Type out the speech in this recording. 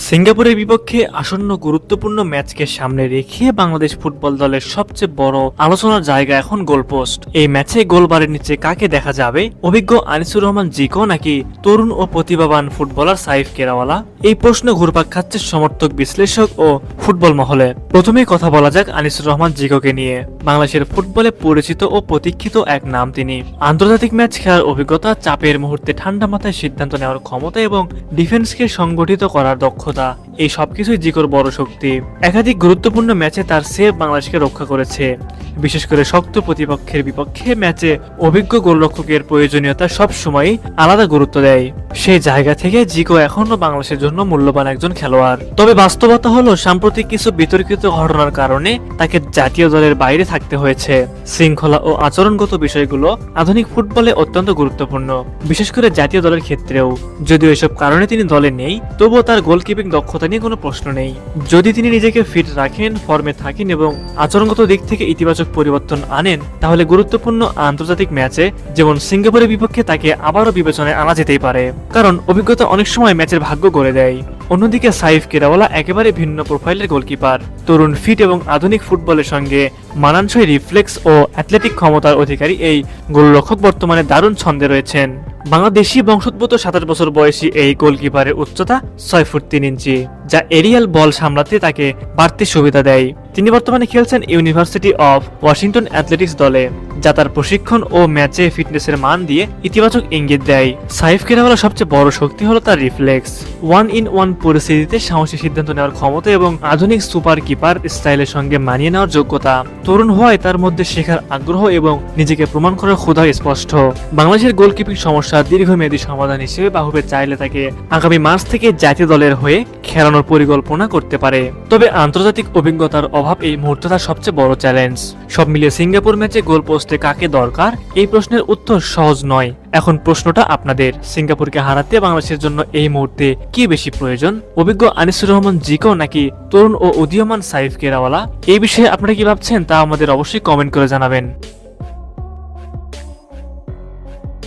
সিঙ্গাপুরের বিপক্ষে আসন্ন গুরুত্বপূর্ণ ম্যাচকে সামনে রেখে বাংলাদেশ ফুটবল দলের সবচেয়ে বড় আলোচনার জায়গা এখন গোলপোস্ট। এই ম্যাচে গোলবারের নিচে কাকে দেখা যাবে? অভিজ্ঞ আনিসুর রহমান জিকো নাকি তরুণ ও প্রতিভাবান ফুটবলার সাইফ কেরাওয়ালা? এই প্রশ্ন ঘুরপাক খাচ্ছে সমর্থক, বিশ্লেষক ও ফুটবল মহলে। প্রথমেই কথা বলা যাক আনিসুর রহমান জিকোকে নিয়ে। বাংলাদেশের ফুটবলে পরিচিত ও প্রতীক্ষিত এক নাম তিনি। আন্তর্জাতিক ম্যাচ খেলার অভিজ্ঞতা, চাপের মুহূর্তে ঠান্ডা মাথায় সিদ্ধান্ত নেওয়ার ক্ষমতা এবং ডিফেন্সকে সংগঠিত করার দক্ষতা, এই সবকিছুই জিকোর বড় শক্তি। একাধিক গুরুত্বপূর্ণ ম্যাচে তার সেভ বাংলাদেশকে রক্ষা করেছে। বিশেষ করে শক্ত প্রতিপক্ষের বিপক্ষে ম্যাচে অভিজ্ঞ গোলরক্ষকের প্রয়োজনীয়তা সবসময়ই আলাদা গুরুত্ব দেয়। সেই জায়গা থেকে জিকো এখনো বাংলাদেশের জন্য মূল্যবান একজন খেলোয়াড়। তবে বাস্তবতা হলো, সাম্প্রতিক কিছু বিতর্কিত ঘটনার কারণে তাকে জাতীয় দলের বাইরে থাকতে হয়েছে। শৃঙ্খলা ও আচরণগত বিষয়গুলো আধুনিক ফুটবলে অত্যন্ত গুরুত্বপূর্ণ, বিশেষ করে জাতীয় দলের ক্ষেত্রেও। যদিও এসব কারণে তিনি দলে নেই, তবুও তার গোলকিপিং দক্ষতা নিয়ে কোনো প্রশ্ন নেই। যদি তিনি নিজেকে ফিট রাখেন, ফর্মে থাকেন এবং আচরণগত দিক থেকে ইতিবাচক পরিবর্তন আনেন, তাহলে গুরুত্বপূর্ণ আন্তর্জাতিক ম্যাচে যেমন সিঙ্গাপুরের বিপক্ষে তাকে আবারও বিবেচনায় আনা যেতেই পারে, কারণ অভিজ্ঞতা অনেক সময় ম্যাচের ভাগ্য গড়ে দেয়। অন্যদিকে সাইফ কেরাওয়ালা একেবারে ভিন্ন প্রোফাইলের গোলকিপার। তরুণ, ফিট এবং আধুনিক ফুটবলের সঙ্গে মানানসই রিফ্লেক্স ও অ্যাথলেটিক ক্ষমতার অধিকারী এই গোলরক্ষক বর্তমানে দারুণ ছন্দে রয়েছেন। বাংলাদেশি বংশোদ্ভূত 27 বছর বয়সী এই গোলকিপারের উচ্চতা 6 ফুট 3 ইঞ্চি, যা এরিয়াল বল সামলাতে তাকে বাড়তি সুবিধা দেয়। তিনি বর্তমানে খেলছেন ইউনিভার্সিটি অফ ওয়াশিংটন অ্যাথলেটিক্স দলে, যা তার প্রশিক্ষণ ও ম্যাচে ফিটনেসের মান দিয়ে ইতিবাচক ইঙ্গিত দেয়। সাইফ কেরাওয়ালার সবচেয়ে বড় শক্তি হলো তার রিফ্লেক্স। 1-in-1 পরিস্থিতিতে সাহসী সিদ্ধান্ত নেওয়ার ক্ষমতা এবং আধুনিক সুপার কিপার স্টাইলের সঙ্গে মানিয়ে নেওয়ার যোগ্যতা। তরুণ হওয়ায় তার মধ্যে শেখার আগ্রহ এবং নিজেকে প্রমাণ করার ক্ষুধা স্পষ্ট। বাংলাদেশের গোলকিপিং সমস্যার দীর্ঘমেয়াদী সমাধান হিসেবে বাহুবে চাইলে তাকে আগামী মার্চ থেকে জাতীয় দলের হয়ে খেলানোর পরিকল্পনা করতে পারে। তবে আন্তর্জাতিক অভিজ্ঞতার অভাব এই মুহূর্তে তার সবচেয়ে বড় চ্যালেঞ্জ। সব মিলিয়ে সিঙ্গাপুর ম্যাচে গোল পোস্টে কাকে দরকার, এই প্রশ্নের উত্তর সহজ নয়। এখন প্রশ্নটা আপনাদের, সিঙ্গাপুরকে হারাতে বাংলাদেশের জন্য এই মুহূর্তে কি বেশি প্রয়োজন? অভিজ্ঞ আনিসুর রহমান জিকো নাকি তরুণ ও উদীয়মান সাইফ কেরাওয়ালা? এই বিষয়ে আপনারা কি ভাবছেন তা আমাদের অবশ্যই কমেন্ট করে জানাবেন।